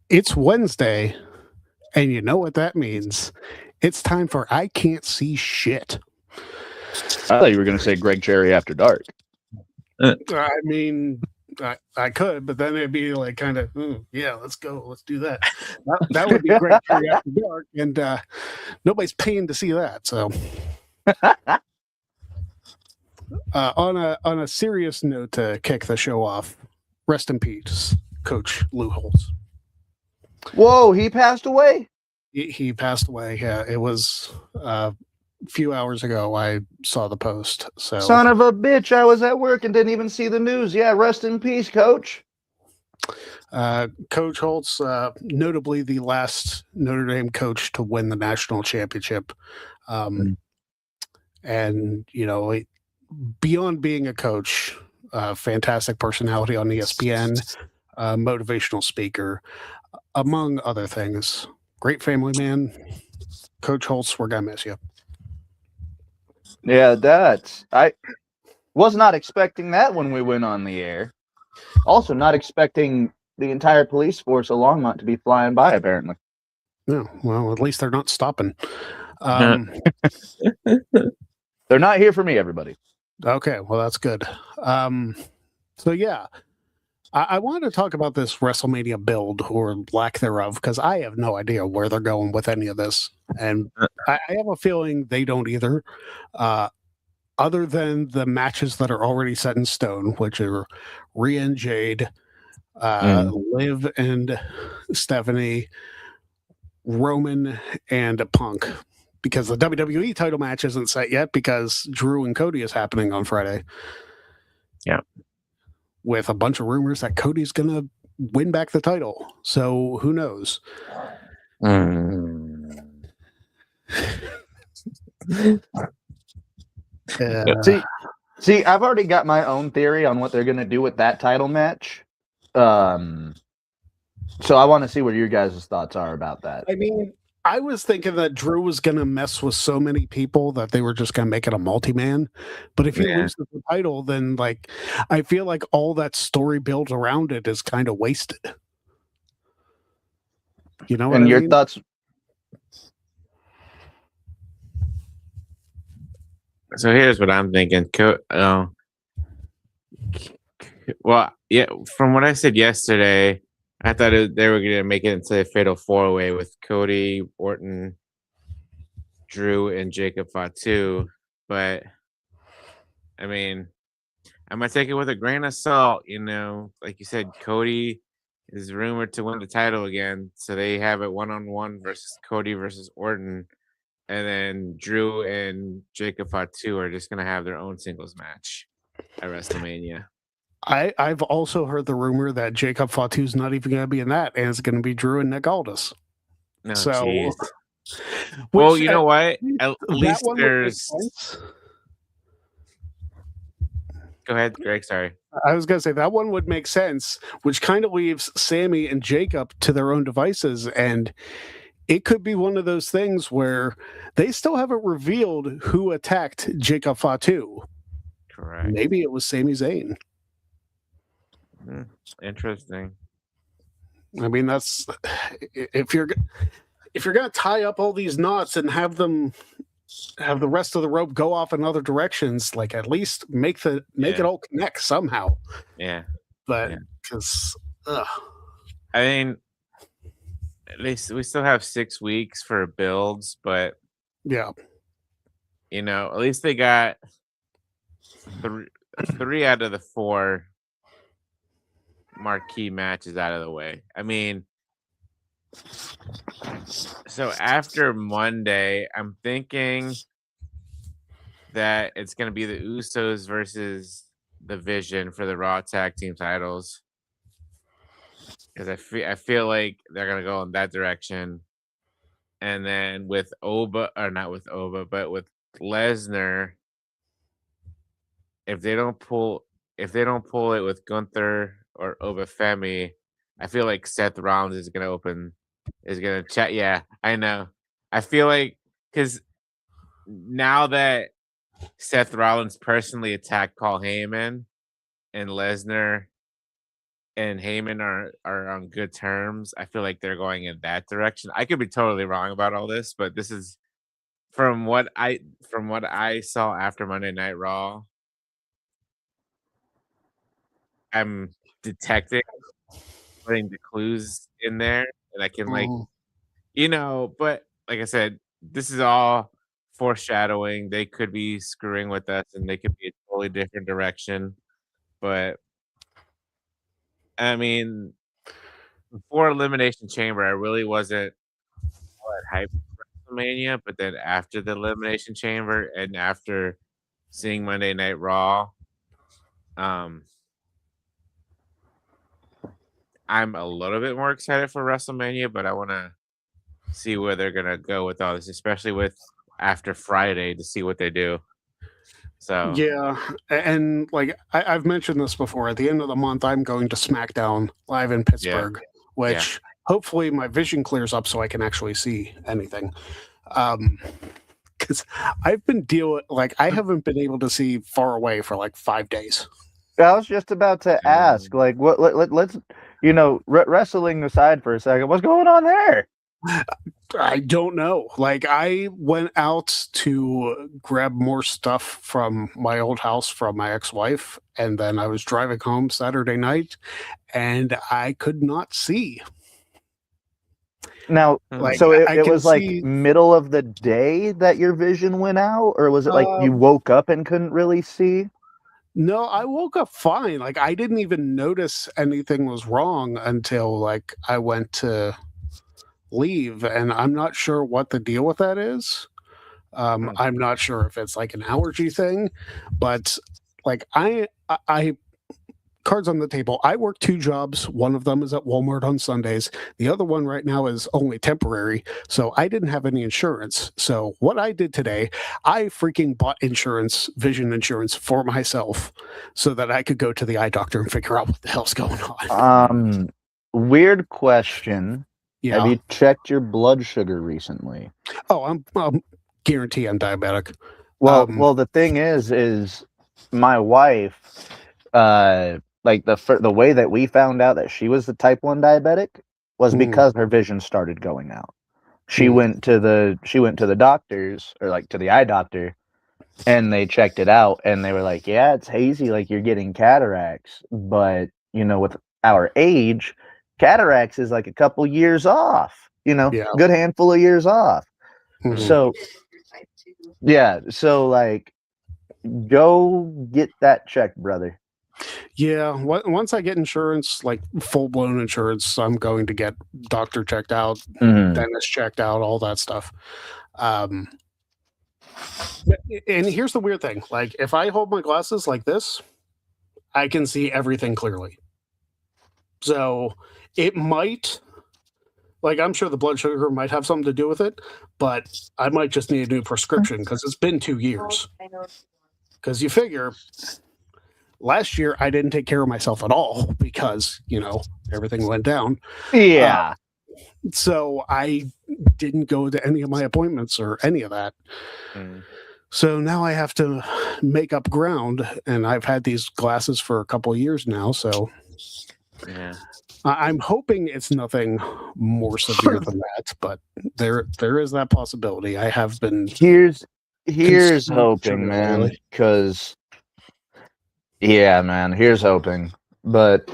It's Wednesday, and you know what that means. It's time for I Can't See Shit. I thought you were going to say Greg Cherry After Dark. I mean, I could, but then it'd be like kind of, yeah, let's go. Let's do that. That would be great after dark, and nobody's paying to see that. So, on a serious note to kick the show off, rest in peace, Coach Lou Holtz. Whoa, he passed away? He passed away. Yeah, it was a few hours ago. I saw the post. So, son of a bitch, I was at work and didn't even see the news. Yeah, rest in peace, Coach. Coach Holtz, notably the last Notre Dame coach to win the national championship. And, you know, beyond being a coach, fantastic personality on ESPN, motivational speaker, among other things. Great family man. Coach Holtz, we're going to miss you. Yeah, I was not expecting that when we went on the air. Also not expecting the entire police force of Longmont to be flying by, apparently. No, well, at least they're not stopping. They're not here for me, everybody. Okay, well, that's good. So, yeah, I wanted to talk about this WrestleMania build or lack thereof, because I have no idea where they're going with any of this. And I have a feeling they don't either. Other than the matches that are already set in stone, which are Rhea and Jade, Liv and Stephanie, Roman and Punk, because the WWE title match isn't set yet because Drew and Cody is happening on Friday. Yeah. With a bunch of rumors that Cody's going to win back the title. So who knows? See, I've already got my own theory on what they're going to do with that title match. So I want to see what your guys' thoughts are about that. I mean, I was thinking that Drew was going to mess with so many people that they were just going to make it a multi-man. But if you lose the title, then like I feel like all that story built around it is kind of wasted. You know what and I your mean? thoughts? So here's what I'm thinking. Well, yeah, from what I said yesterday, I thought they were going to make it into a fatal four-way with Cody, Orton, Drew, and Jacob Fatu. But, I mean, I'm going to take it with a grain of salt. You know, like you said, Cody is rumored to win the title again. So they have it one-on-one versus Cody versus Orton. And then Drew and Jacob Fatu are just going to have their own singles match at WrestleMania. I've also heard the rumor that Jacob Fatu's not even going to be in that, and it's going to be Drew and Nick Aldis. No, so, well, you know what? At least there's. Go ahead, Greg. Sorry. I was going to say that one would make sense, which kind of leaves Sammy and Jacob to their own devices, and it could be one of those things where they still haven't revealed who attacked Jacob Fatu. Correct. Maybe it was Sami Zayn. Interesting. I mean, that's if you're going to tie up all these knots and have the rest of the rope go off in other directions, like at least make it all connect somehow. Yeah. But because I mean, at least we still have 6 weeks for builds, but yeah, you know, at least they got three out of the 4 marquee matches out of the way. I mean, so after Monday, I'm thinking that it's going to be the Usos versus the Vision for the Raw Tag Team titles, because I feel like they're going to go in that direction. And then with not with Oba, but with Lesnar, if they don't pull it with Gunther or Obafemi, I feel like Seth Rollins is going to chat. Yeah, I know. I feel like because now that Seth Rollins personally attacked Paul Heyman and Lesnar and Heyman are on good terms, I feel like they're going in that direction. I could be totally wrong about all this, but this is from what I saw after Monday Night Raw. I'm detecting, putting the clues in there, and I can Mhm. but like I said, this is all foreshadowing. They could be screwing with us, and they could be a totally different direction. But I mean, before Elimination Chamber, I really wasn't all that hyped for WrestleMania. But then after the Elimination Chamber and after seeing Monday Night Raw, um, I'm a little bit more excited for WrestleMania. But I want to see where they're gonna go with all this, especially with after Friday to see what they do. So Yeah, and like I've mentioned this before, at the end of the month, I'm going to SmackDown live in Pittsburgh, which hopefully my vision clears up so I can actually see anything. Because I've been I haven't been able to see far away for like 5 days. I was just about to ask, like, what? Let's, wrestling aside for a second, what's going on there? I don't know. Like I went out to grab more stuff from my old house from my ex-wife, and then I was driving home Saturday night, and I could not see. Now, Like so I it can was like see. middle of the day that your vision went out, or was it like you Um, woke up and couldn't really see? No, I woke up fine. Like I didn't even notice anything was wrong until like I went to leave, and I'm not sure what the deal with that is. I'm not sure if it's like an allergy thing, but like I cards on the table. I work 2 jobs. One of them is at Walmart on Sundays. The other one right now is only temporary. So I didn't have any insurance. So what I did today, I freaking bought insurance, vision insurance for myself so that I could go to the eye doctor and figure out what the hell's going on. Weird question. Yeah. Have you checked your blood sugar recently? Oh, I'm guarantee I'm diabetic. Well, the thing is my wife, like the way that we found out that she was the type 1 diabetic was because her vision started going out. She went to the doctors, or like to the eye doctor, and they checked it out, and they were like, yeah, it's hazy, like you're getting cataracts, but with our age, cataracts is like a couple years off, Yeah. good handful of years off. So yeah, so like, go get that checked, brother. Yeah, once I get insurance, like full blown insurance, I'm going to get doctor checked out, dentist checked out, all that stuff. And here's the weird thing: like if I hold my glasses like this, I can see everything clearly. So it might, like, I'm sure the blood sugar might have something to do with it, but I might just need a new prescription because it's been 2 years. Because you figure, last year I didn't take care of myself at all because everything went down. Yeah. So I didn't go to any of my appointments or any of that. So now I have to make up ground, and I've had these glasses for a couple of years now. So yeah, I'm hoping it's nothing more severe than that, but there is that possibility. I have been Here's hoping, man, because man, here's hoping. But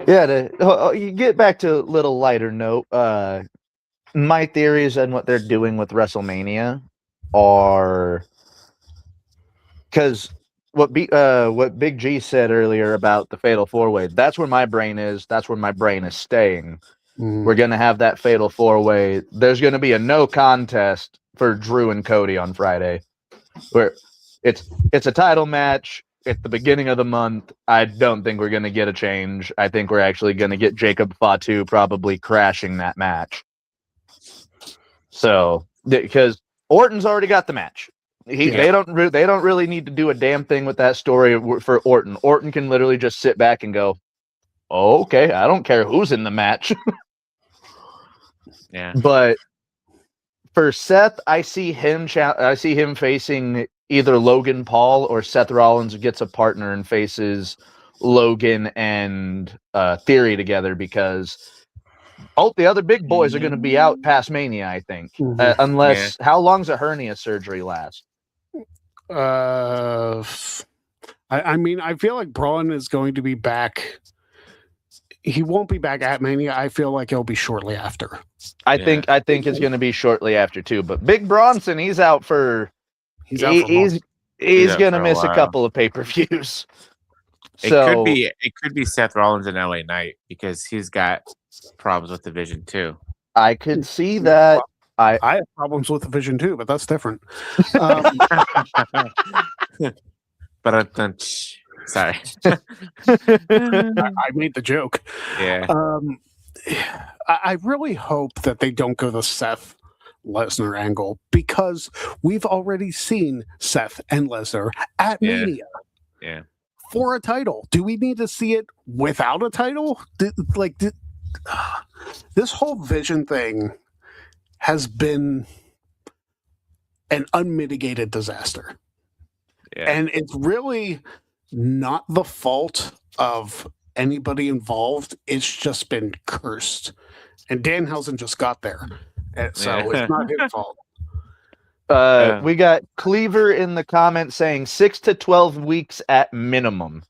yeah, you get back to a little lighter note. My theories and what they're doing with WrestleMania are, because what Big G said earlier about the Fatal 4-Way, that's where my brain is. That's where my brain is staying. We're going to have that Fatal 4-Way. There's going to be a no contest for Drew and Cody on Friday, where it's a title match at the beginning of the month. I don't think we're going to get a change. I think we're actually going to get Jacob Fatu probably crashing that match. So, because Orton's already got the match. They don't really need to do a damn thing with that story for Orton. Orton can literally just sit back and go, oh, okay, I don't care who's in the match. yeah. But for Seth, I see him facing either Logan Paul, or Seth Rollins gets a partner and faces Logan and Theory together, because all the other big boys are going to be out past Mania, I think. Unless, how long's a hernia surgery last? I mean, I feel like Braun is going to be back. He won't be back at Mania. I feel like he'll be shortly after. I think it's going to be shortly after too. But Big Bronson, he's out for. He's going to miss a couple of pay-per-views. So it could be Seth Rollins and LA Knight, because he's got problems with the vision too. I could see that. I have problems with the vision too, but that's different. But sorry, I made the joke. Yeah. I really hope that they don't go the Seth Lesnar angle, because we've already seen Seth and Lesnar at Mania. Yeah. For a title. Do we need to see it without a title? This whole vision thing has been an unmitigated disaster. Yeah. And it's really not the fault of anybody involved. It's just been cursed. And Danhausen just got there. And so it's not his fault. We got Cleaver in the comments saying 6 to 12 weeks at minimum.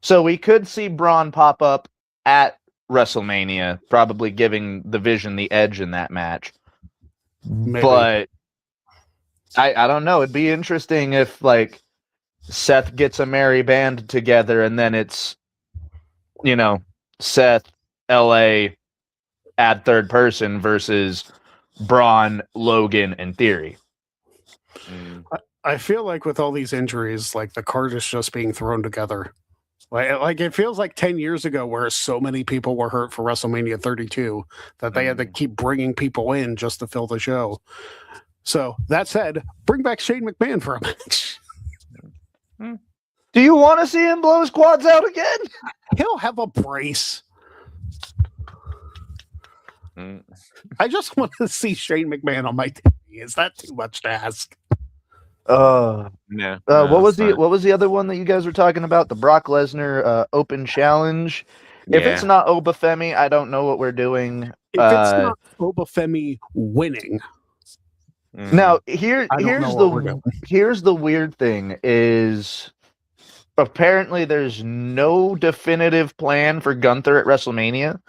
So we could see Braun pop up at WrestleMania, probably giving the Vision the edge in that match. Maybe. But I don't know. It'd be interesting if like Seth gets a merry band together and then it's, Seth, LA, add third person versus Braun, Logan, and Theory. I feel like with all these injuries, like the card is just being thrown together. Like it feels like 10 years ago where so many people were hurt for WrestleMania 32 that they had to keep bringing people in just to fill the show. So that said, bring back Shane McMahon for a match. Do you want to see him blow his quads out again? He'll have a brace. I just want to see Shane McMahon on my TV. Is that too much to ask? No. What was the other one that you guys were talking about? The Brock Lesnar Open Challenge. Yeah. If it's not Obafemi, I don't know what we're doing. If it's not Obafemi winning. Now here's the weird thing is apparently there's no definitive plan for Gunther at WrestleMania.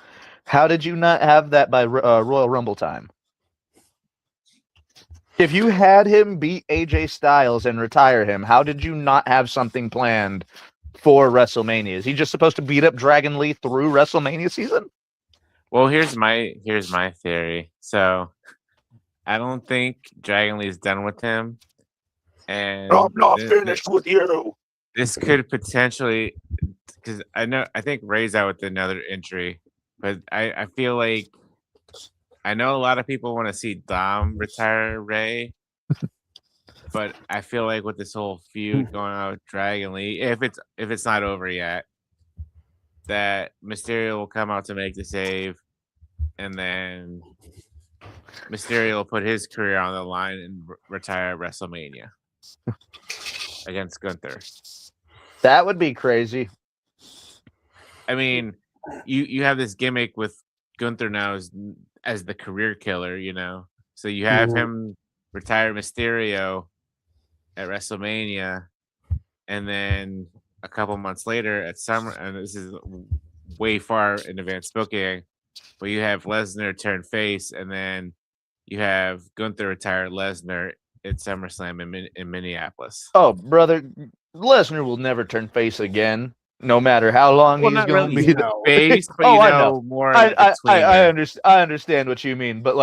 How did you not have that by Royal Rumble time? If you had him beat AJ Styles and retire him, how did you not have something planned for WrestleMania? Is he just supposed to beat up Dragon Lee through WrestleMania season? Well, here's my theory. So I don't think Dragon Lee's done with him. And I'm not finished with you. This could potentially, because I think Ray's out with another injury, but I feel like I know a lot of people want to see Dom retire Ray, but I feel like with this whole feud going on with Dragon Lee, if it's not over yet, that Mysterio will come out to make the save, and then Mysterio will put his career on the line and retire at WrestleMania against Gunther. That would be crazy. I mean, you have this gimmick with Gunther now as the career killer, So you have him retire Mysterio at WrestleMania, and then a couple months later at Summer, and this is way far in advance booking, but you have Lesnar turn face, and then you have Gunther retire Lesnar at SummerSlam in Minneapolis. Oh, brother, Lesnar will never turn face again. No matter how long he's going to be the face, but I know. More. I understand what you mean, but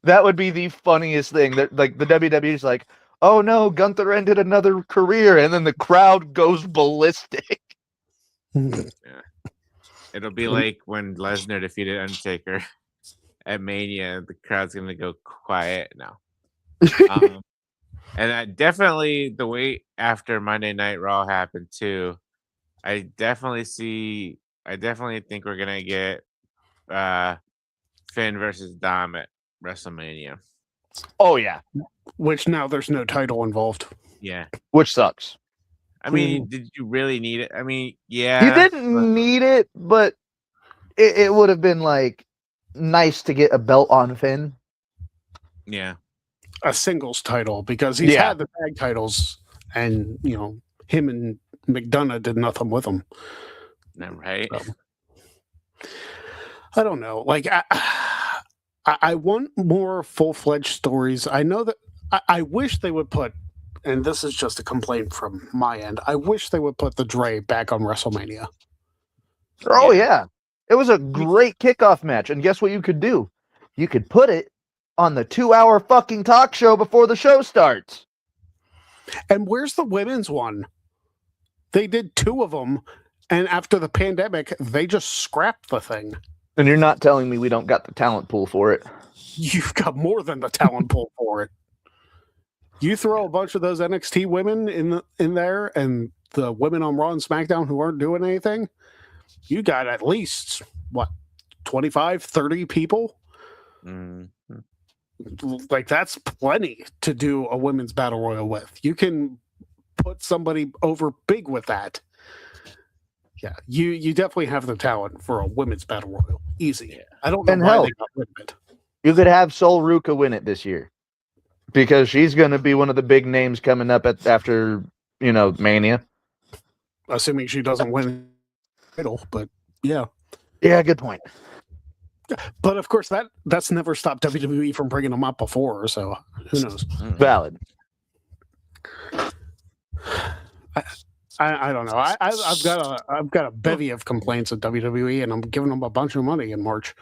that would be the funniest thing. That the WWE's like, oh no, Gunther ended another career, and then the crowd goes ballistic. Yeah. It'll be like when Lesnar defeated Undertaker at Mania. The crowd's gonna go quiet now. And definitely the way after Monday Night Raw happened too. I definitely think we're gonna get Finn versus Dom at WrestleMania. Oh yeah. Which now there's no title involved. Yeah. Which sucks. I mean, did you really need it? I mean, yeah. You didn't need it, but it would have been like nice to get a belt on Finn. Yeah. A singles title, because he's had the tag titles, and him and McDonough did nothing with them. Right. So, I don't know. Like, I want more full-fledged stories. I know that I wish they would put, and this is just a complaint from my end, I wish they would put the Dre back on WrestleMania. Oh yeah. It was a great kickoff match, and guess what you could do? You could put it on the 2-hour fucking talk show before the show starts. And where's the women's one? They did 2 of them, and after the pandemic, they just scrapped the thing. And you're not telling me we don't got the talent pool for it? You've got more than the talent pool for it. You throw a bunch of those NXT women in there, and the women on Raw and SmackDown who aren't doing anything, you got at least, 25, 30 people? Mm-hmm. Like, that's plenty to do a women's battle royal with. You can put somebody over big with that. Yeah, you definitely have the talent for a women's battle royal. Easy. Yeah. I don't know why they got rid of it. You could have Sol Ruka win it this year, because she's going to be one of the big names coming up after Mania. Assuming she doesn't win the title, but yeah. Yeah, good point. But of course, that's never stopped WWE from bringing them up before, so who knows? Valid. I don't know. I've got a bevy of complaints at WWE, and I'm giving them a bunch of money in March.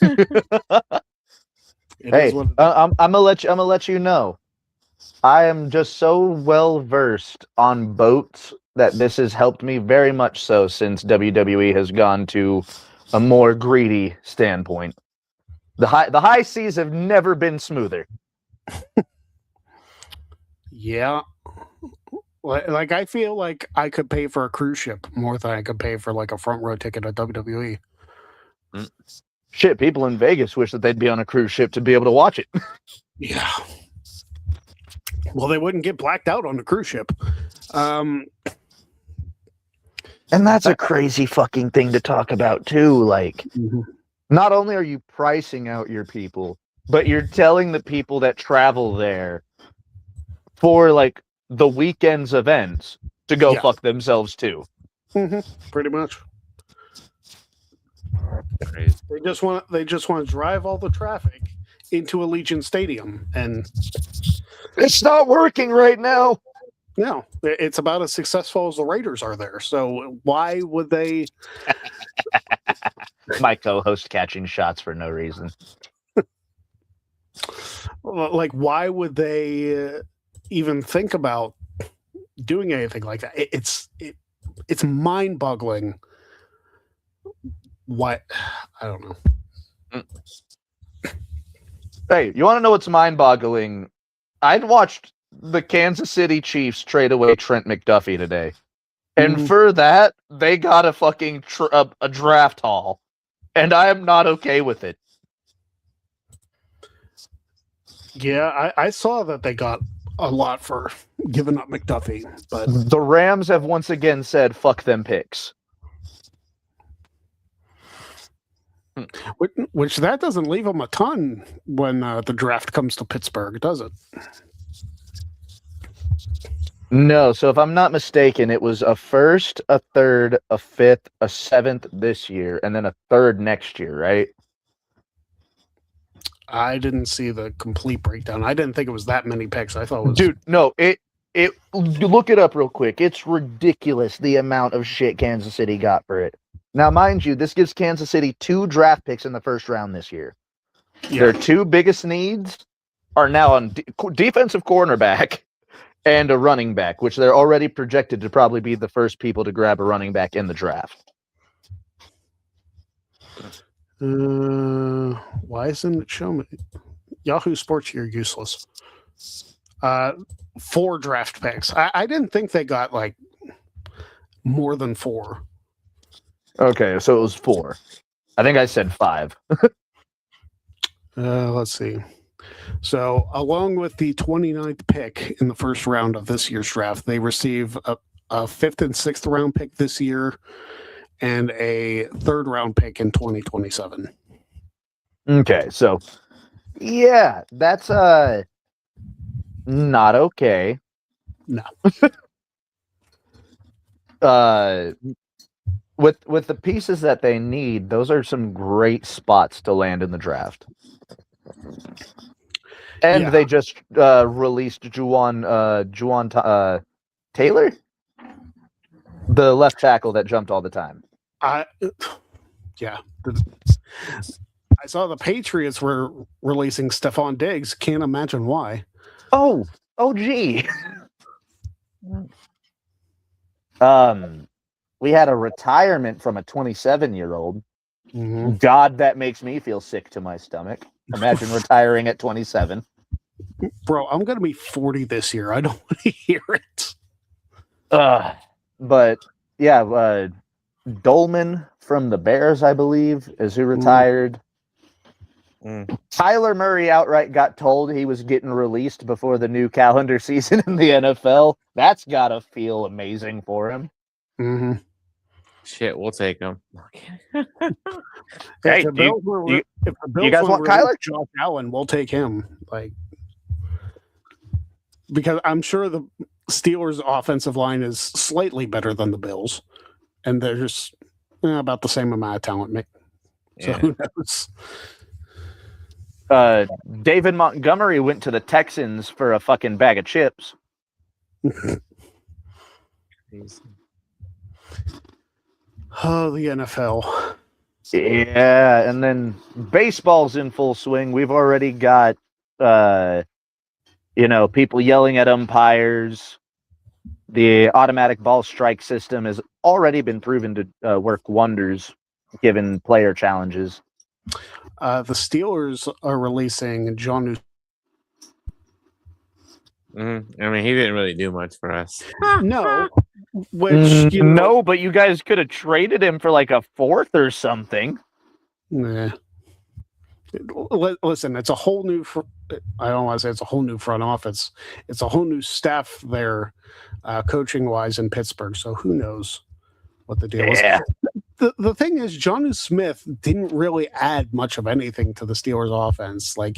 Hey, I'm gonna let you know. I am just so well versed on boats that this has helped me very much so since WWE has gone to a more greedy standpoint. The high seas have never been smoother. Yeah. Like, I feel like I could pay for a cruise ship more than I could pay for like a front row ticket at WWE. Shit, people in Vegas wish that they'd be on a cruise ship to be able to watch it. Yeah. Well, they wouldn't get blacked out on the cruise ship. And that's a crazy fucking thing to talk about too. Like, not only are you pricing out your people, but you're telling the people that travel there for like the weekend's events to go fuck themselves too. Pretty much. Crazy. They just want to drive all the traffic into Allegiant Stadium, and it's not working right now. No, it's about as successful as the Raiders are there. So why would they? My co-host catching shots for no reason. Like, why would they even think about doing anything like that? It's mind-boggling. What? I don't know. Hey, you want to know what's mind-boggling? I'd watched the Kansas City Chiefs trade away Trent McDuffie today. And for that, they got a fucking a draft haul. And I am not okay with it. Yeah, I saw that they got a lot for giving up McDuffie. But the Rams have once again said, fuck them picks. Which that doesn't leave them a ton when the draft comes to Pittsburgh, does it? No, so if I'm not mistaken, it was a first, a third, a fifth, a seventh this year, and then a third next year, right? I didn't see the complete breakdown. I didn't think it was that many picks. I thought it was... Dude, no, look it up real quick. It's ridiculous the amount of shit Kansas City got for it. Now, mind you, this gives Kansas City 2 draft picks in the first round this year. Yeah. Their 2 biggest needs are now on defensive cornerback and a running back, which they're already projected to probably be the first people to grab a running back in the draft. Why isn't it showing me? Yahoo Sports, you're useless. 4 draft picks. I didn't think they got like more than 4. Okay, so it was 4. I think I said 5. Let's see. So, along with the 29th pick in the first round of this year's draft, they receive a fifth and sixth round pick this year and a third round pick in 2027. Okay, so yeah, that's not okay. No. With the pieces that they need, those are some great spots to land in the draft. And they just released Juwan Taylor, the left tackle that jumped all the time. Yeah. I saw the Patriots were releasing Stephon Diggs. Can't imagine why. Oh, gee. We had a retirement from a 27-year-old. Mm-hmm. God, that makes me feel sick to my stomach. Imagine retiring at 27. Bro, I'm going to be 40 this year. I don't want to hear it. But yeah, Dolman from the Bears, I believe, is who retired. Tyler Murray outright got told he was getting released before the new calendar season in the NFL. That's got to feel amazing for him. Mm-hmm. Shit, we'll take him. Hey, if the Bills you guys want Kyler? Josh Allen, we'll take him. Because I'm sure the Steelers' offensive line is slightly better than the Bills, and they're just about the same amount of talent. So who knows? David Montgomery went to the Texans for a fucking bag of chips. Oh, the NFL. Yeah, and then baseball's in full swing. We've already got, people yelling at umpires. The automatic ball strike system has already been proven to work wonders given player challenges. The Steelers are releasing John. I mean, he didn't really do much for us. No. But you guys could have traded him for like a fourth or something. Nah. Listen, it's a whole new. I don't want to say it's a whole new front office. It's a whole new staff there, coaching wise in Pittsburgh. So who knows what the deal is? The thing is, Jonnu Smith didn't really add much of anything to the Steelers' offense. I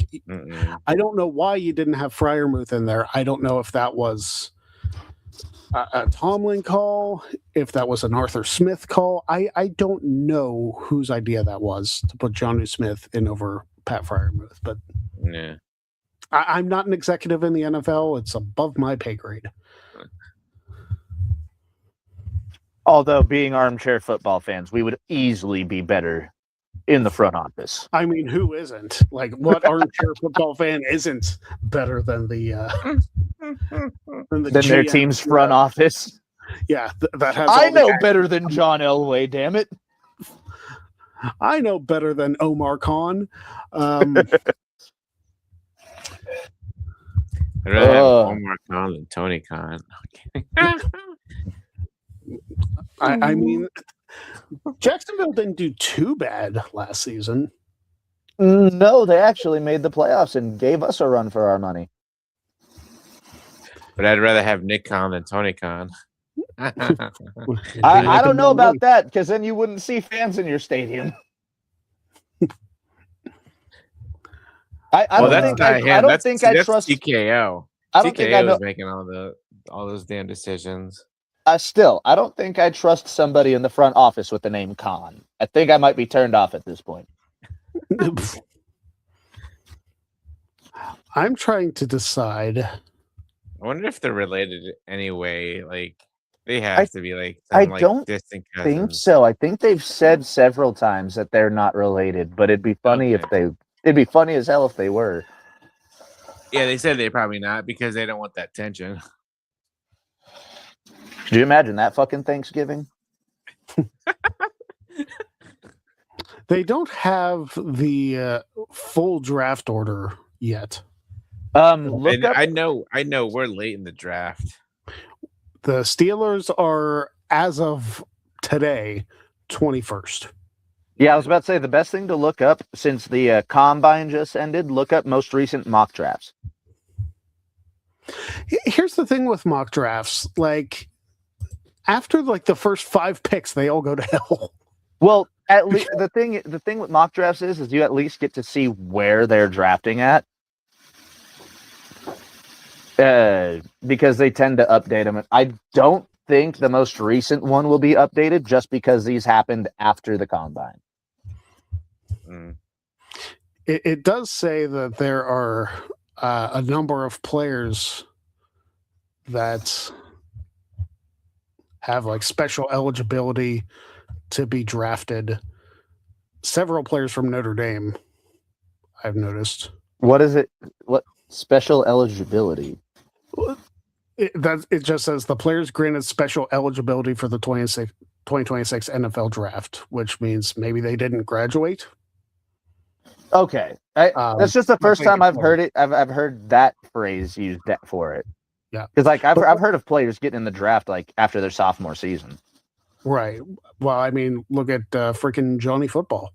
don't know why you didn't have Freiermuth in there. I don't know if that was a Tomlin call, if that was an Arthur Smith call. I don't know whose idea that was to put Jonnu Smith in over Pat Freiermuth. But I'm not an executive in the NFL. It's above my pay grade. Although, being armchair football fans, we would easily be better in the front office. I mean, who isn't? What armchair football fan isn't better than than their team's front office? Yeah, that has. I know better than John Elway. Damn it! I know better than Omar Khan. I'd rather have Omar Khan than Tony Khan. I mean, Jacksonville didn't do too bad last season. No, they actually made the playoffs and gave us a run for our money. But I'd rather have Nick Khan than Tony Khan. I don't know about that, because then you wouldn't see fans in your stadium. I don't think I trust TKO. I don't think I know making all those damn decisions. I don't think I trust somebody in the front office with the name Khan. I think I might be turned off at this point. I'm trying to decide. I wonder if they're related anyway. They have to be I don't think so. I think they've said several times that they're not related, but it'd be funny if they. It'd be funny as hell if they were. Yeah, they said they're probably not because they don't want that tension. Could you imagine that fucking Thanksgiving? They don't have the full draft order yet. I know we're late in the draft. The Steelers are, as of today, 21st. Yeah, I was about to say the best thing to look up since the combine just ended. Look up most recent mock drafts. Here's the thing with mock drafts: like after like the first 5 picks, they all go to hell. Well, at least the thing with mock drafts is you at least get to see where they're drafting at, because they tend to update them. I don't think the most recent one will be updated just because these happened after the combine. It does say that there are a number of players that have like special eligibility to be drafted. Several players from Notre Dame, I've noticed. What is it? What special eligibility? It just says the players granted special eligibility for the 2026 NFL draft, which means maybe they didn't graduate. Okay, that's just the first time I've heard it. I've heard that phrase used for it. Yeah, because like I've heard of players getting in the draft like after their sophomore season. Right. Well, I mean, look at freaking Johnny Football.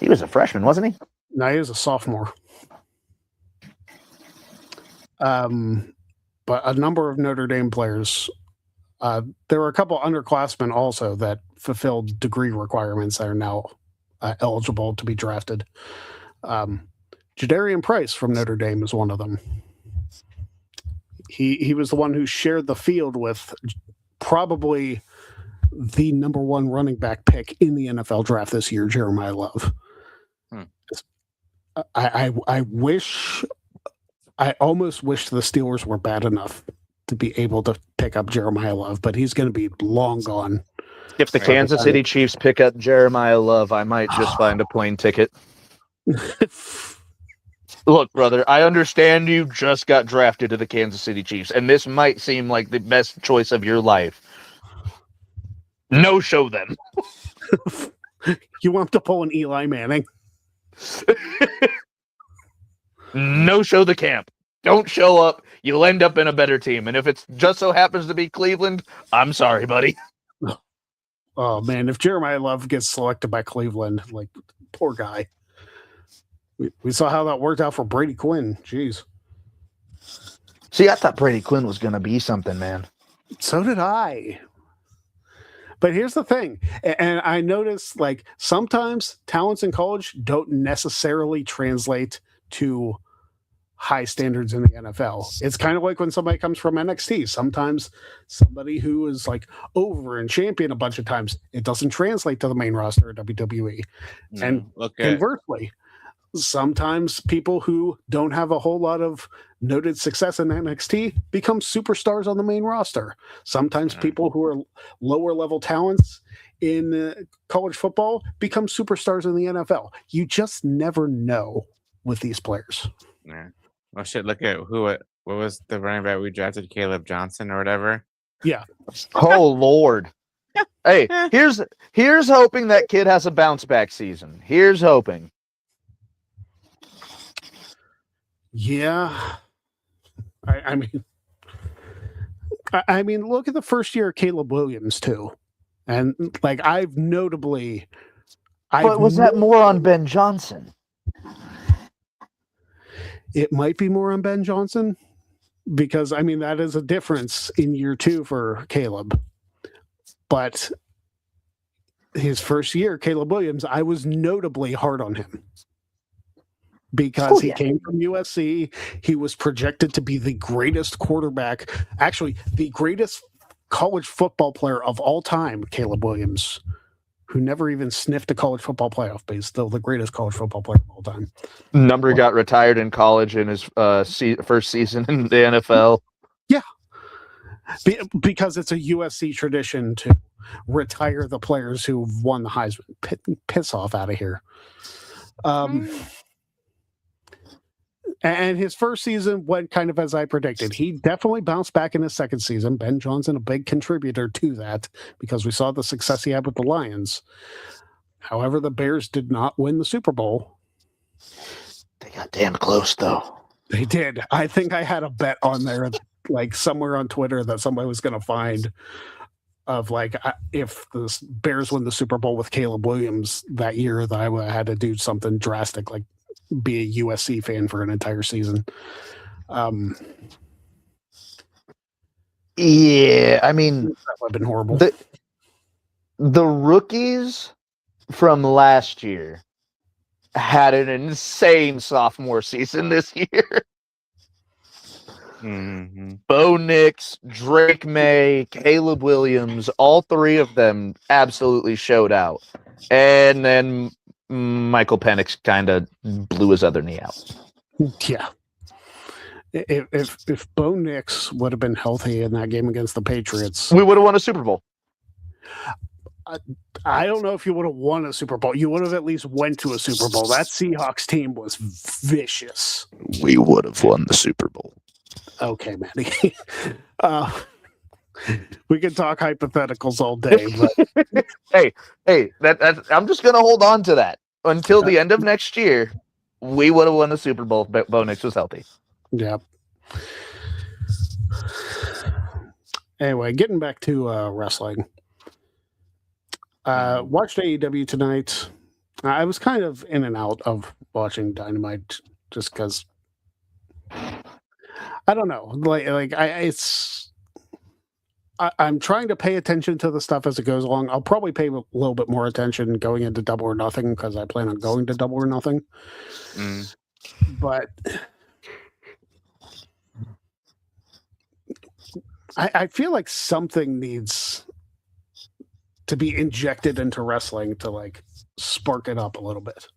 He was a freshman, wasn't he? No, he was a sophomore. But a number of Notre Dame players. There were a couple underclassmen also that fulfilled degree requirements that are now eligible to be drafted. Jadarian Price from Notre Dame is one of them. He was the one who shared the field with probably the number 1 running back pick in the NFL draft this year, Jeremiah Love. I almost wish the Steelers were bad enough to be able to pick up Jeremiah Love, but he's going to be long gone. If the Kansas City Chiefs pick up Jeremiah Love, I might just find a plane ticket. Look, brother, I understand you just got drafted to the Kansas City Chiefs, and this might seem like the best choice of your life. No show them. You want to pull an Eli Manning? No show the camp. Don't show up. You'll end up in a better team. And if it just so happens to be Cleveland, I'm sorry, buddy. Oh, man, if Jeremiah Love gets selected by Cleveland, like, poor guy. We saw how that worked out for Brady Quinn. Jeez. See, I thought Brady Quinn was going to be something, man. So did I. But here's the thing, and I noticed, like, sometimes talents in college don't necessarily translate to high standards in the NFL. It's kind of like when somebody comes from NXT. Sometimes somebody who is like over and champion a bunch of times, it doesn't translate to the main roster of WWE. And conversely, sometimes people who don't have a whole lot of noted success in NXT become superstars on the main roster. Sometimes people who are lower level talents in college football become superstars in the NFL. You just never know with these players. Yeah. Well, shit, look at what was the running back we drafted, Caleb Johnson or whatever? Yeah. Oh, Lord. Hey, here's hoping that kid has a bounce back season. Here's hoping. Yeah. I mean, look at the first year of Caleb Williams, too. And, like, But was that more on Ben Johnson? It might be more on Ben Johnson because, I mean, that is a difference in year 2 for Caleb. But his first year, Caleb Williams, I was notably hard on him because he came from USC. He was projected to be the greatest quarterback, actually the greatest college football player of all time, Caleb Williams, who never even sniffed a college football playoff, but he's still the greatest college football player of all time. Number got retired in college in his first season in the NFL. Yeah. Because it's a USC tradition to retire the players who've won the Heisman. Piss off out of here. And his first season went kind of as I predicted. He definitely bounced back in his second season. Ben Johnson, a big contributor to that because we saw the success he had with the Lions. However, the Bears did not win the Super Bowl. They got damn close, though. They did. I think I had a bet on there, like somewhere on Twitter, that somebody was going to find of like if the Bears win the Super Bowl with Caleb Williams that year, that I would have had to do something drastic, like be a USC fan for an entire season. Yeah, I mean, that would have been horrible. The rookies from last year had an insane sophomore season this year. Mm-hmm. Bo Nix, Drake May, Caleb Williams, all three of them absolutely showed out. And then Michael Penix kind of blew his other knee out. Yeah. If Bo Nix would have been healthy in that game against the Patriots, we would have won a Super Bowl. I don't know if you would have won a Super Bowl. You would have at least went to a Super Bowl. That Seahawks team was vicious. We would have won the Super Bowl. Okay, Matty. We can talk hypotheticals all day, but hey, that's I'm just gonna hold on to that until the end of next year. We would have won the Super Bowl if Bo Nix was healthy. Yeah. Anyway, getting back to wrestling. Watched AEW tonight. I was kind of in and out of watching Dynamite just because I don't know. I'm trying to pay attention to the stuff as it goes along. I'll probably pay a little bit more attention going into Double or Nothing because I plan on going to Double or Nothing. But I feel like something needs to be injected into wrestling to like spark it up a little bit.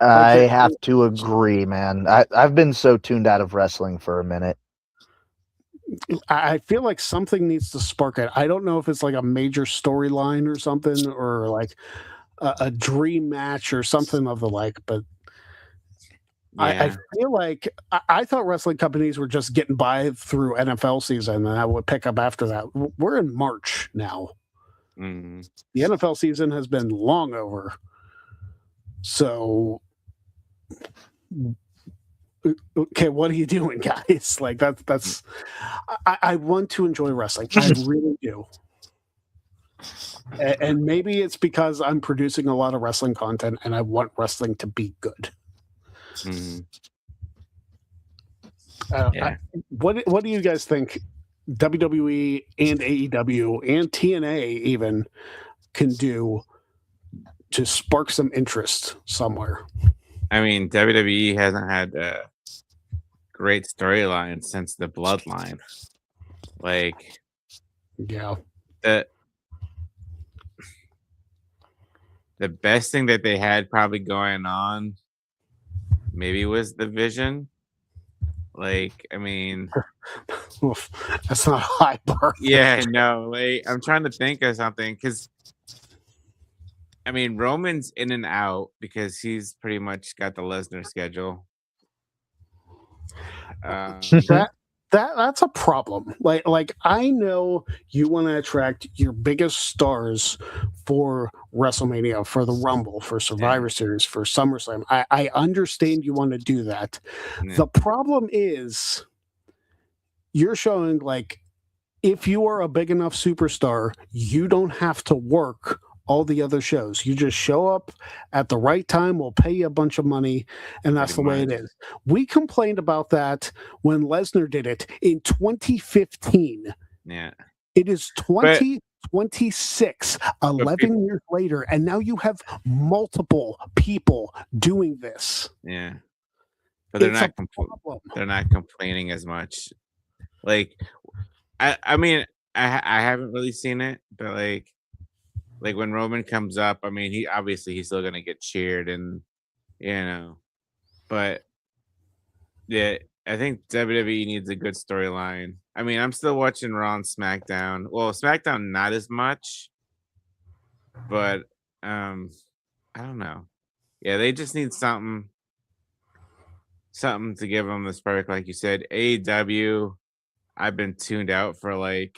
I have to agree, man. I've been so tuned out of wrestling for a minute. I feel like something needs to spark it. I don't know if it's like a major storyline or something, or like a dream match or something of the like, but I feel like I thought wrestling companies were just getting by through NFL season and I would pick up after that. We're in March now. Mm-hmm. The NFL season has been long over. So, okay, what are you doing, guys? Like that's I want to enjoy wrestling. I really do. And maybe it's because I'm producing a lot of wrestling content and I want wrestling to be good. Mm-hmm. What do you guys think WWE and AEW and TNA even can do to spark some interest somewhere? I mean, WWE hasn't had a great storyline since the Bloodline. Like, yeah, the best thing that they had probably going on maybe was the Vision. Like, I mean, that's not a high bar. Yeah, no. Like, I'm trying to think of something because, I mean, Roman's in and out because he's pretty much got the Lesnar schedule. That's a problem. Like I know you want to attract your biggest stars for WrestleMania, for the Rumble, for Survivor Series, for SummerSlam. I understand you want to do that. Yeah. The problem is you're showing like if you are a big enough superstar, you don't have to work all the other shows. You just show up at the right time, we'll pay you a bunch of money, and that's the way it is. We complained about that when Lesnar did it in 2015. Yeah. It is 2026, 11 years later, and now you have multiple people doing this. Yeah. But they're not complaining as much. Like I mean, I haven't really seen it, but like when Roman comes up, I mean, he's still gonna get cheered, and but yeah, I think WWE needs a good storyline. I mean, I'm still watching Raw and SmackDown. Well, SmackDown not as much, but I don't know. Yeah, they just need something to give them the spark, like you said. AEW, I've been tuned out for like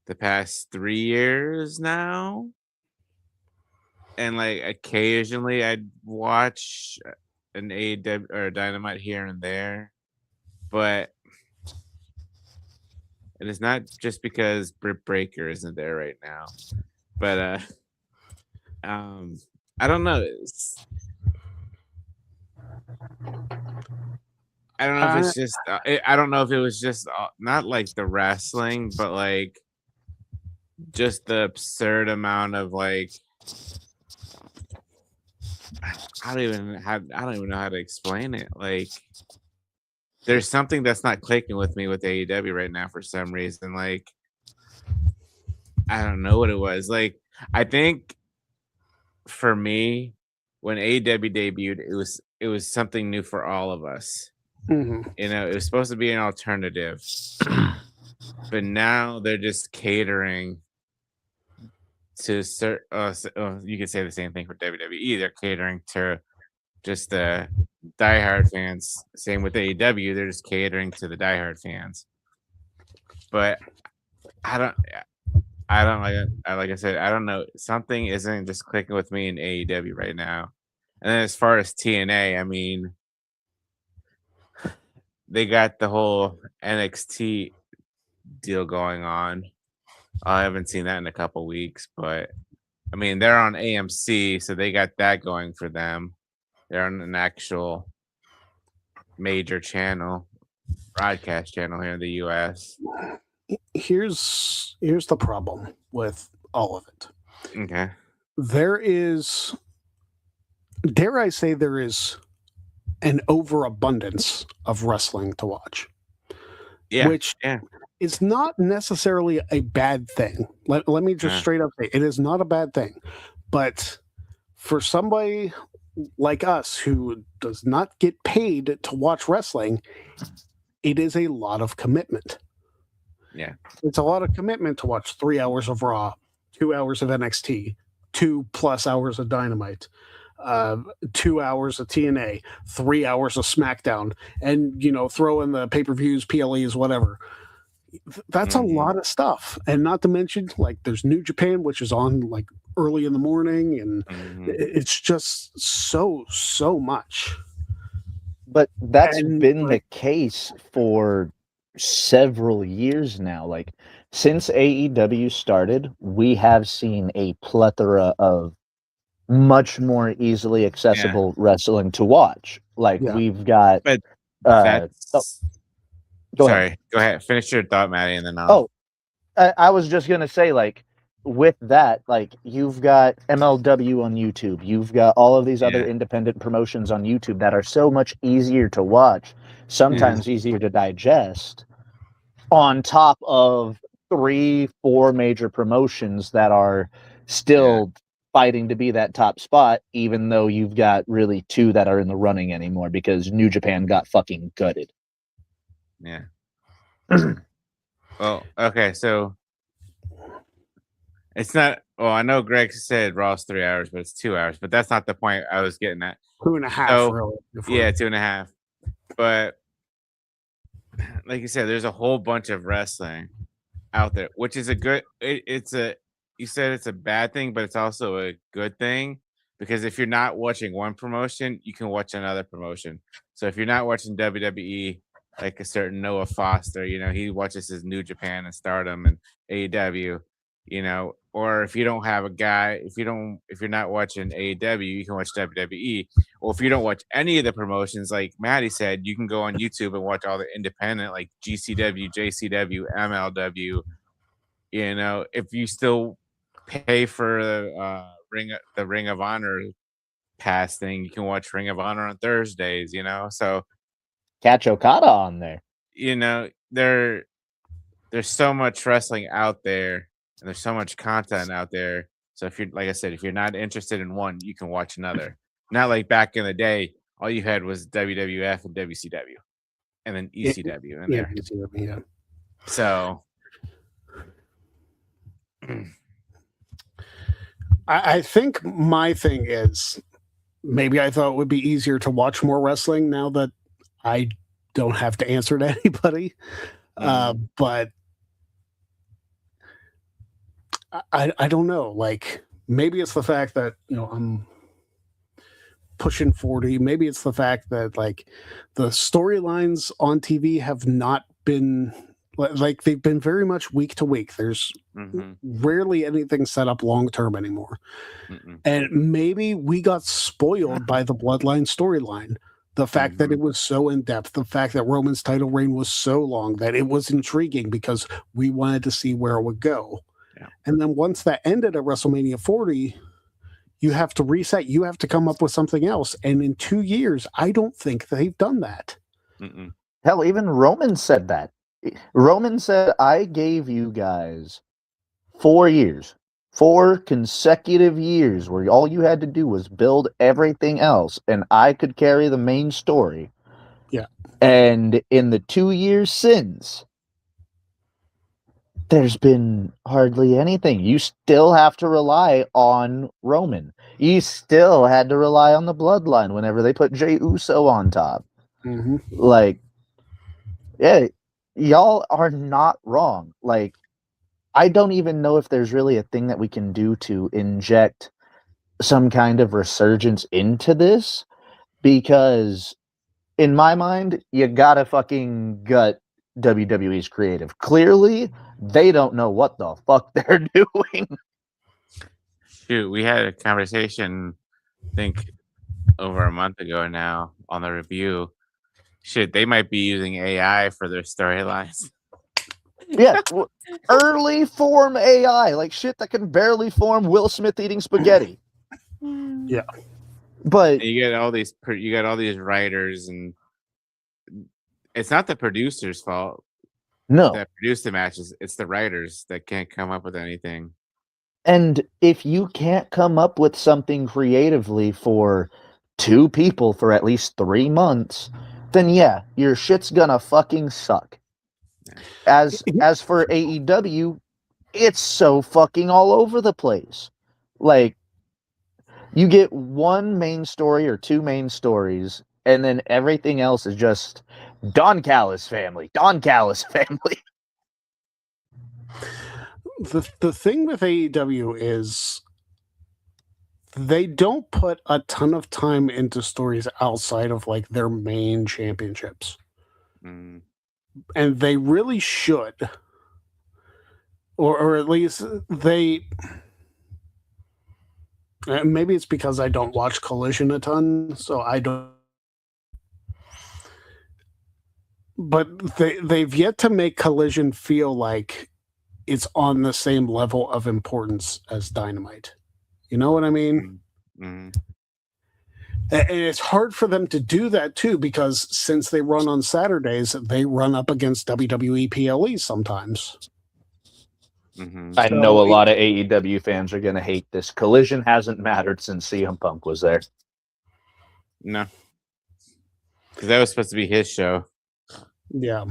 the past 3 years now, and like occasionally I'd watch an AEW or Dynamite here and there, but and it's not just because Britt Baker isn't there right now, but I don't know. I don't know if it's just. I don't know if it was just not like the wrestling, but like just the absurd amount of like. I don't even know how to explain it. Like, there's something that's not clicking with me with AEW right now for some reason. Like, I don't know what it was. Like, I think for me, when AEW debuted, it was something new for all of us. Mm-hmm. You know, it was supposed to be an alternative, but now they're just catering to certain. You could say the same thing for WWE. They're catering to just the diehard fans. Same with AEW. They're just catering to the diehard fans. But I don't like I said, I don't know. Something isn't just clicking with me in AEW right now. And then as far as TNA, I mean, they got the whole NXT deal going on. I haven't seen that in a couple weeks, but I mean, they're on AMC, so they got that going for them. They're on an actual major channel, broadcast channel here in the US. Here's the problem with all of it. Okay. There is, dare I say, there is an overabundance of wrestling to watch. Yeah. Which is not necessarily a bad thing. Let me just straight up say it is not a bad thing. But for somebody like us who does not get paid to watch wrestling, it is a lot of commitment. Yeah. It's a lot of commitment to watch 3 hours of Raw, 2 hours of NXT, 2+ hours of Dynamite, 2 hours of TNA, 3 hours of SmackDown, and, you know, throw in the pay-per-views, PLEs, whatever. That's a lot of stuff. And not to mention, like, there's New Japan, which is on, like, early in the morning, and it's just so much. But that's been the case for several years now. Like, since AEW started, we have seen a plethora of much more easily accessible wrestling to watch. Like, we've got but that's go ahead. Go ahead. Finish your thought, Maddie, and then I was just gonna say, like, with that, like, you've got MLW on YouTube, you've got all of these other independent promotions on YouTube that are so much easier to watch, sometimes easier to digest, on top of 3-4 major promotions that are still fighting to be that top spot, even though you've got really 2 that are in the running anymore because New Japan got fucking gutted. Yeah. Well, okay, so it's not. Well, I know Greg said Raw's 3 hours, but it's 2 hours. But that's not the point I was getting at. 2.5, so, really. Yeah, 2.5. But like you said, there's a whole bunch of wrestling out there, which is a good. You said it's a bad thing, but it's also a good thing because if you're not watching one promotion, you can watch another promotion. So if you're not watching WWE, like a certain Noah Foster, you know, he watches his New Japan and Stardom and AEW, you know, or if you don't have a guy, if you're not watching AEW, you can watch WWE. Or if you don't watch any of the promotions, like Maddie said, you can go on YouTube and watch all the independent, like GCW, JCW, MLW. You know, if you still pay for the Ring of Honor pass thing, you can watch Ring of Honor on Thursdays. You know, so catch Okada on there. You know, there's so much wrestling out there, and there's so much content out there. So if you're, like I said, if you're not interested in one, you can watch another. Not like back in the day, all you had was WWF and WCW, and then ECW in there. ECW, So I think my thing is maybe I thought it would be easier to watch more wrestling now that I don't have to answer to anybody. But I don't know. Like, maybe it's the fact that, you know, I'm pushing 40. Maybe it's the fact that, like, the storylines on TV have not been Like they've been very much week to week. There's Mhm. rarely anything set up long term anymore. Mm-mm. And maybe we got spoiled by the Bloodline storyline. The fact that it was so in depth, the fact that Roman's title reign was so long that it was intriguing because we wanted to see where it would go. Yeah. And then once that ended at WrestleMania 40, you have to reset. You have to come up with something else. And in 2 years, I don't think they've done that. Mm-mm. Hell, even Roman said that. Roman said, I gave you guys 4 years, 4 consecutive years where all you had to do was build everything else and I could carry the main story. Yeah. And in the 2 years since, there's been hardly anything. You still have to rely on Roman. You still had to rely on the bloodline whenever they put Jey Uso on top. Mm-hmm. Like, yeah, y'all are not wrong. Like, I don't even know if there's really a thing that we can do to inject some kind of resurgence into this, because in my mind, you gotta fucking gut WWE's creative. Clearly, they don't know what the fuck they're doing. Shoot, we had a conversation, I think, over a month ago now on the review. Shit, they might be using AI for their storylines. Yeah, early form AI, like shit that can barely form Will Smith eating spaghetti. Yeah. But And you got all these writers, and it's not the producer's fault no. that produce the matches. It's the writers that can't come up with anything. And if you can't come up with something creatively for 2 people for at least 3 months, then yeah, your shit's gonna fucking suck. As for AEW, it's so fucking all over the place. Like, you get one main story or 2 main stories, and then everything else is just Don Callis family, Don Callis family. The thing with AEW is they don't put a ton of time into stories outside of like their main championships. Mm. And they really should. Or at least they maybe it's because I don't watch Collision a ton, so I don't. But they've yet to make Collision feel like it's on the same level of importance as Dynamite. You know what I mean? Mm-hmm. And it's hard for them to do that too, because since they run on Saturdays, they run up against WWE PLE sometimes. Mm-hmm. I know a lot of AEW fans are going to hate this. Collision hasn't mattered since CM Punk was there. No. Because that was supposed to be his show. Yeah.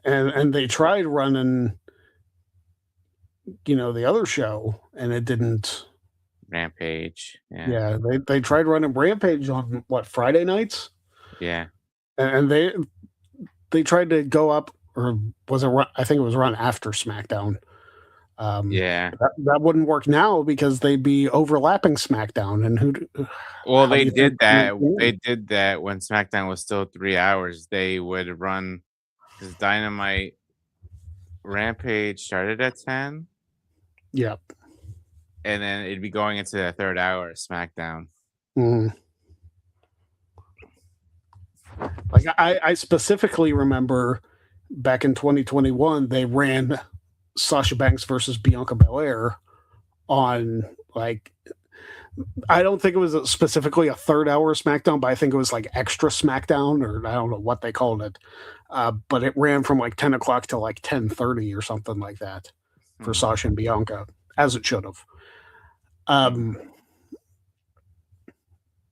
And they tried running, the other show, and it didn't. Rampage. Yeah, they tried running Rampage on, Friday nights? Yeah. And they tried to go up, or was it run, I think it was run after SmackDown. Yeah. That wouldn't work now because they'd be overlapping SmackDown, and well, they did that. They did that when SmackDown was still 3 hours. They would run, because Dynamite Rampage started at 10. Yep. And then it'd be going into the 3rd hour of SmackDown. Mm. Like I specifically remember back in 2021, they ran Sasha Banks versus Bianca Belair on, I don't think it was specifically a 3rd hour SmackDown, but I think it was like extra SmackDown, or I don't know what they called it. But it ran from 10 o'clock to 10:30 or something like that for Sasha and Bianca, as it should have.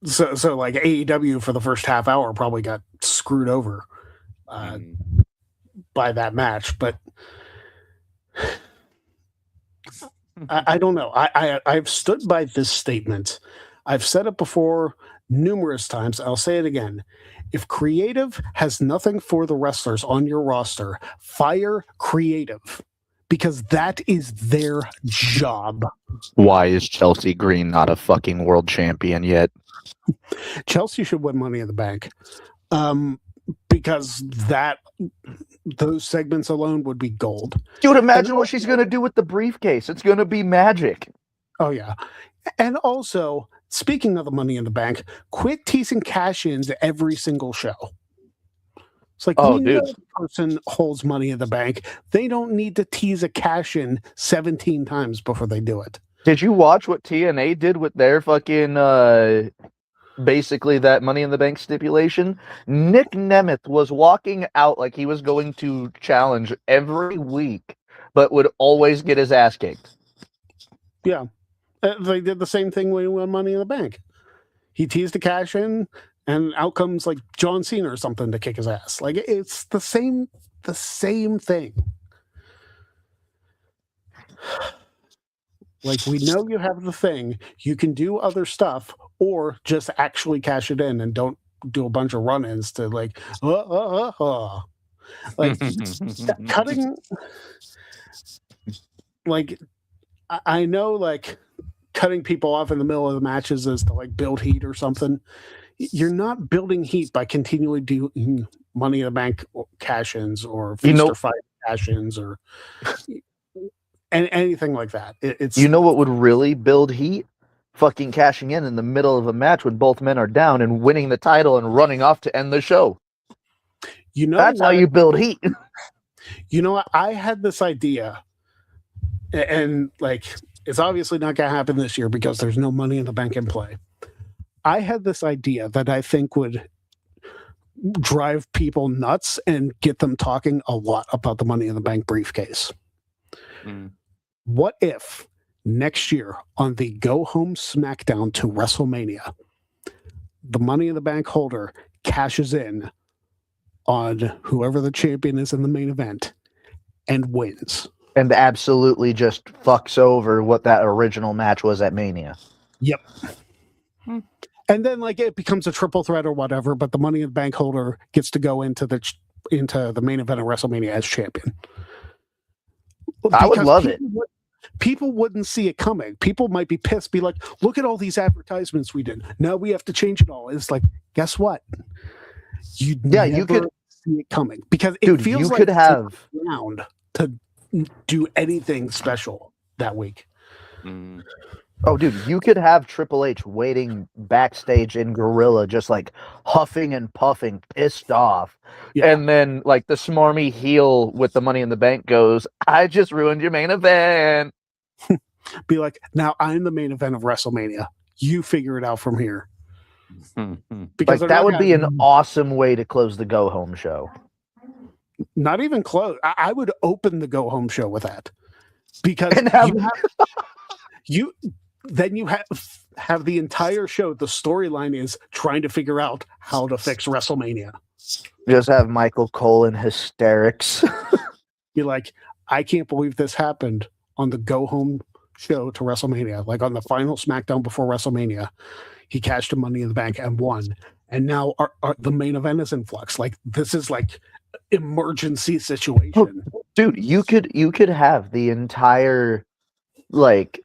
So AEW for the first half hour probably got screwed over by that match, but I don't know. I've stood by this statement. I've said it before numerous times. I'll say it again. If creative has nothing for the wrestlers on your roster, fire creative, because that is their job. Why is Chelsea Green not a fucking world champion yet? Chelsea should win Money in the Bank. because those segments alone would be gold. Dude, imagine what she's going to do with the briefcase. It's going to be magic. Oh, yeah. And also, speaking of the Money in the Bank, quit teasing cash-ins every single show. It's like, we know the person holds Money in the Bank. They don't need to tease a cash-in 17 times before they do it. Did you watch what TNA did with their fucking, basically that Money in the Bank stipulation? Nick Nemeth was walking out like he was going to challenge every week, but would always get his ass kicked. Yeah. They did the same thing when he won Money in the Bank. He teased a cash-in, and out comes like John Cena or something to kick his ass. Like, it's the same thing. Like, we know you have the thing. You can do other stuff, or just actually cash it in and don't do a bunch of run-ins to like, like cutting. Like, I know, like, cutting people off in the middle of the matches is to like build heat or something. You're not building heat by continually doing Money in the Bank cash-ins or Feast or Fight cash-ins or anything like that. It's what would really build heat? Fucking cashing in the middle of a match when both men are down and winning the title and running off to end the show. That's how you build heat. You know what? I had this idea, and like, it's obviously not going to happen this year because there's no Money in the Bank in play. I had this idea that I think would drive people nuts and get them talking a lot about the Money in the Bank briefcase. What if next year on the Go Home SmackDown to WrestleMania, the Money in the Bank holder cashes in on whoever the champion is in the main event and wins? And absolutely just fucks over what that original match was at Mania. Yep. And then, like, it becomes a triple threat or whatever, but the Money in the Bank holder gets to go into the main event of WrestleMania as champion. I would love it. People wouldn't see it coming. People might be pissed, be like, look at all these advertisements we did. Now we have to change it all. It's like, guess what? You could see it coming because it feels you like could have around to do anything special that week. Oh, dude, you could have Triple H waiting backstage in Gorilla, just like huffing and puffing, pissed off. Yeah. And then, like, the smarmy heel with the Money in the Bank goes, I just ruined your main event. Be like, now I'm the main event of WrestleMania. You figure it out from here. Because like, that would be an awesome way to close the Go Home show. Not even close. I would open the Go Home show with that. Because you have the entire show. The storyline is trying to figure out how to fix WrestleMania. Just have Michael Cole in hysterics. You're like, I can't believe this happened on the Go Home show to WrestleMania. Like on the final SmackDown before WrestleMania, he cashed a Money in the Bank and won. And now the main event is in flux. Like, this is like emergency situation. Oh, dude, you could have the entire, like,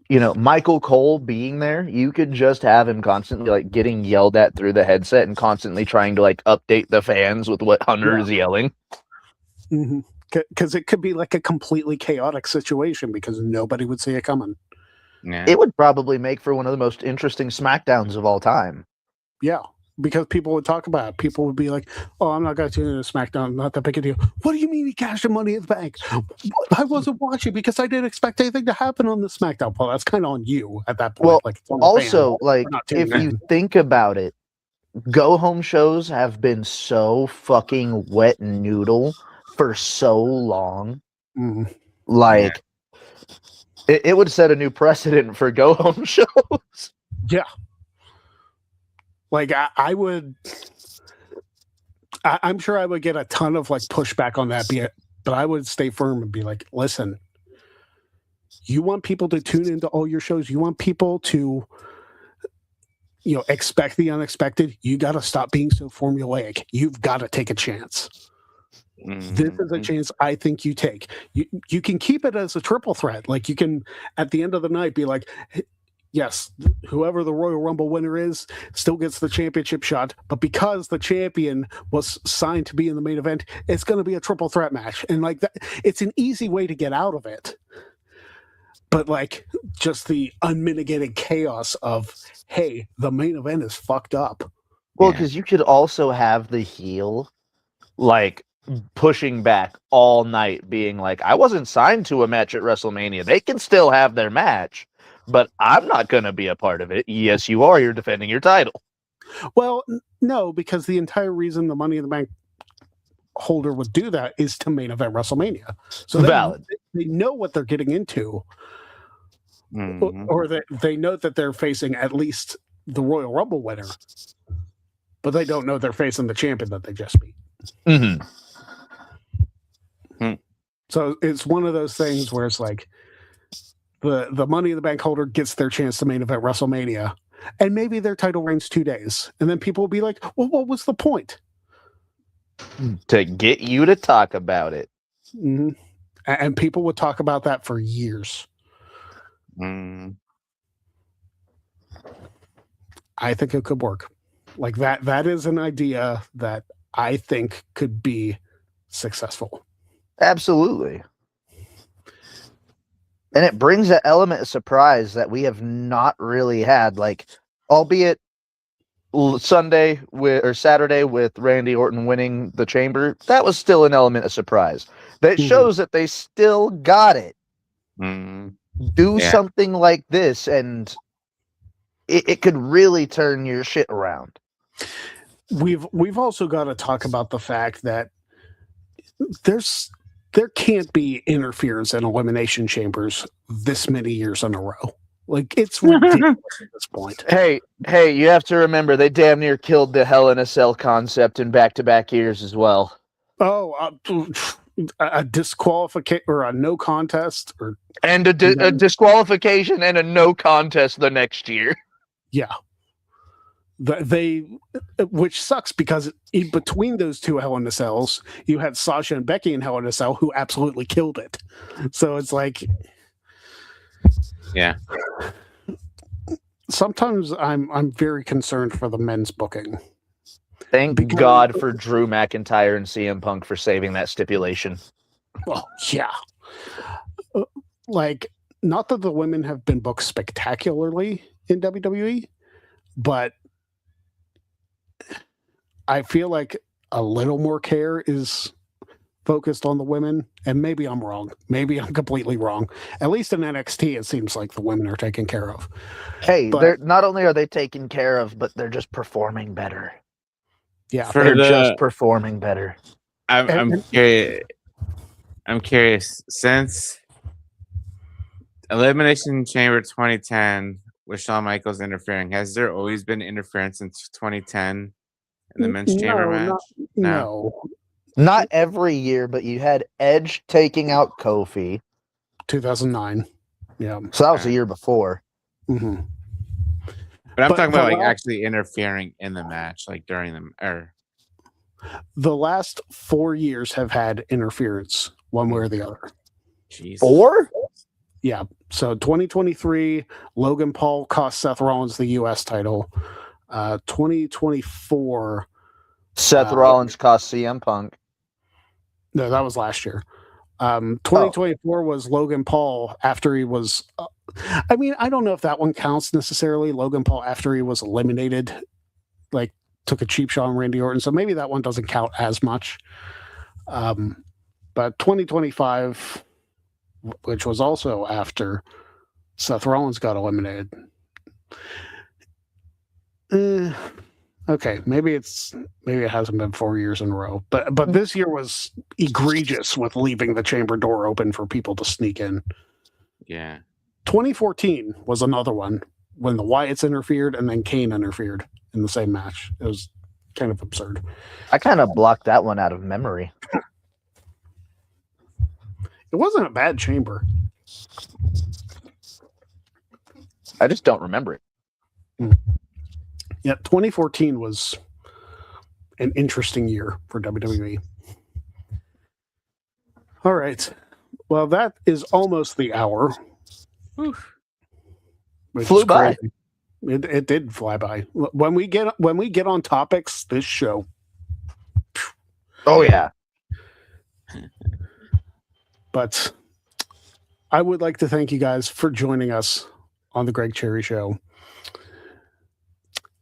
you know, Michael Cole being there. You could just have him constantly like getting yelled at through the headset and constantly trying to like update the fans with what Hunter is yelling. Because it could be like a completely chaotic situation because nobody would see it coming. Yeah. It would probably make for one of the most interesting SmackDowns of all time. Yeah, because people would talk about it. People would be like, oh, I'm not going to tune in to SmackDown. Not that big a deal. What do you mean he cashed the Money in the Bank? I wasn't watching because I didn't expect anything to happen on the SmackDown. Well, that's kind of on you at that point. Well, like, also, like, if you think about it, Go Home shows have been so fucking wet noodle for so long. Like, it would set a new precedent for Go Home shows. Yeah. Like, I'm sure I would get a ton of like pushback on that, but I would stay firm and be like, listen, you want people to tune into all your shows. You want people to, you know, expect the unexpected. You got to stop being so formulaic. You've got to take a chance. This is a chance I think you take. You can keep it as a triple threat. Like, you can, at the end of the night, be like, yes, whoever the Royal Rumble winner is still gets the championship shot. But because the champion was signed to be in the main event, it's going to be a triple threat match. And like that, it's an easy way to get out of it. But like just the unmitigated chaos of, hey, the main event is fucked up. Well, Yeah. because you could also have the heel like pushing back all night, being like, I wasn't signed to a match at WrestleMania. They can still have their match, but I'm not going to be a part of it. Yes, you are. You're defending your title. Well, no, because the entire reason the Money in the Bank holder would do that is to main event WrestleMania. So Valid. they know what they're getting into, Mhm. or they know that they're facing at least the Royal Rumble winner, but they don't know they're facing the champion that they just beat. Mm-hmm. So it's one of those things where it's like the Money in the Bank holder gets their chance to main event WrestleMania, and maybe their title reigns 2 days, and then people will be like, well, what was the point? To get you to talk about it. Mm-hmm. And people would talk about that for years. Mm. I think it could work. Like that is an idea that I think could be successful. Absolutely. And it brings an element of surprise that we have not really had, like, albeit Saturday with Randy Orton winning the chamber, that was still an element of surprise. That shows that they still got it. Mm. Do Yeah. something like this, and it could really turn your shit around. We've also got to talk about the fact that there can't be interference in elimination chambers this many years in a row. Like, it's ridiculous at this point. Hey, you have to remember they damn near killed the Hell in a Cell concept in back-to-back years as well. Oh, a disqualification or a no contest, or And a disqualification and a no contest the next year. yeah. Which sucks because in between those two Hell in a Cells, you had Sasha and Becky in Hell in a Cell who absolutely killed it. So it's like, Yeah. sometimes I'm very concerned for the men's booking. Thank God for Drew McIntyre and CM Punk for saving that stipulation. Oh yeah, like, not that the women have been booked spectacularly in WWE, but I feel like a little more care is focused on the women, and maybe I'm wrong. Maybe I'm completely wrong. At least in NXT, it seems like the women are taken care of. Hey, But- they're not only are they taken care of, but they're just performing better. Yeah, They're just performing better. I'm curious. I'm curious. Since Elimination Chamber 2010 with Shawn Michaels interfering, has there always been interference since 2010 in the men's chamber match? No. Not every year, but you had Edge taking out Kofi. 2009. Yeah. So that was the year before. Mm-hmm. But I'm But talking about the like last- actually interfering in the match, like during them, or The last 4 years have had interference one way or the other. jeez. 4? Yeah. So 2023, Logan Paul cost Seth Rollins the U.S. title. 2024, Seth Rollins cost CM Punk. no, that was last year. 2024 was Logan Paul after he was. I mean, I don't know if that one counts necessarily. Logan Paul after he was eliminated, like, took a cheap shot on Randy Orton, so maybe that one doesn't count as much. But 2025, which was also after Seth Rollins got eliminated. Okay, maybe it hasn't been 4 years in a row, but this year was egregious with leaving the chamber door open for people to sneak in. Yeah. 2014 was another one when the Wyatts interfered and then Kane interfered in the same match. It was kind of absurd. I kind of blocked that one out of memory. It wasn't a bad chamber. I just don't remember it. Yeah, 2014 was an interesting year for WWE. All right. Well, that is almost the hour. which Flew is by. crazy. It did fly by. When we get on topics, this show. Oh yeah. But I would like to thank you guys for joining us on the Greg Cherry Show.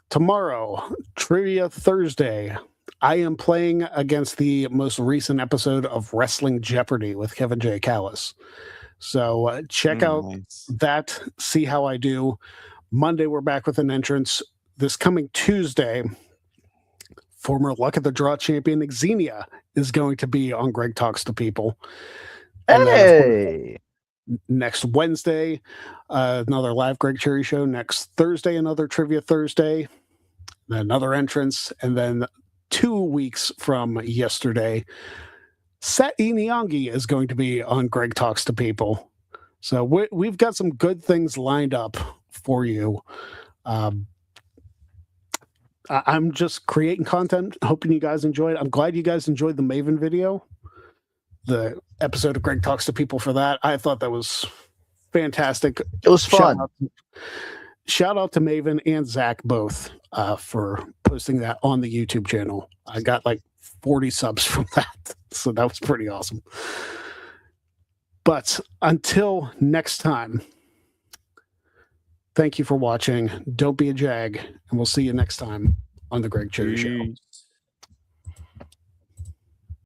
Tomorrow, Trivia Thursday, I am playing against the most recent episode of Wrestling Jeopardy with Kevin J. Callis. So check out that, see how I do. Monday, we're back with an entrance. This coming Tuesday, former Luck of the Draw champion Xenia is going to be on Greg Talks to People. And Hey! then next Wednesday, another live Greg Cherry Show. Next Thursday, another Trivia Thursday. Another entrance. And then 2 weeks from yesterday, Sat Inyangi is going to be on Greg Talks to People. So we've got some good things lined up for you. I'm just creating content, hoping you guys enjoyed. I'm glad you guys enjoyed the Maven video, the episode of Greg Talks to People for that. I thought that was fantastic. It was fun. Shout out to Maven and Zach both for posting that on the YouTube channel. I got like 40 subs from that, so that was pretty awesome. But until next time, thank you for watching. Don't be a jag, and we'll see you next time on the Greg Cherry Show.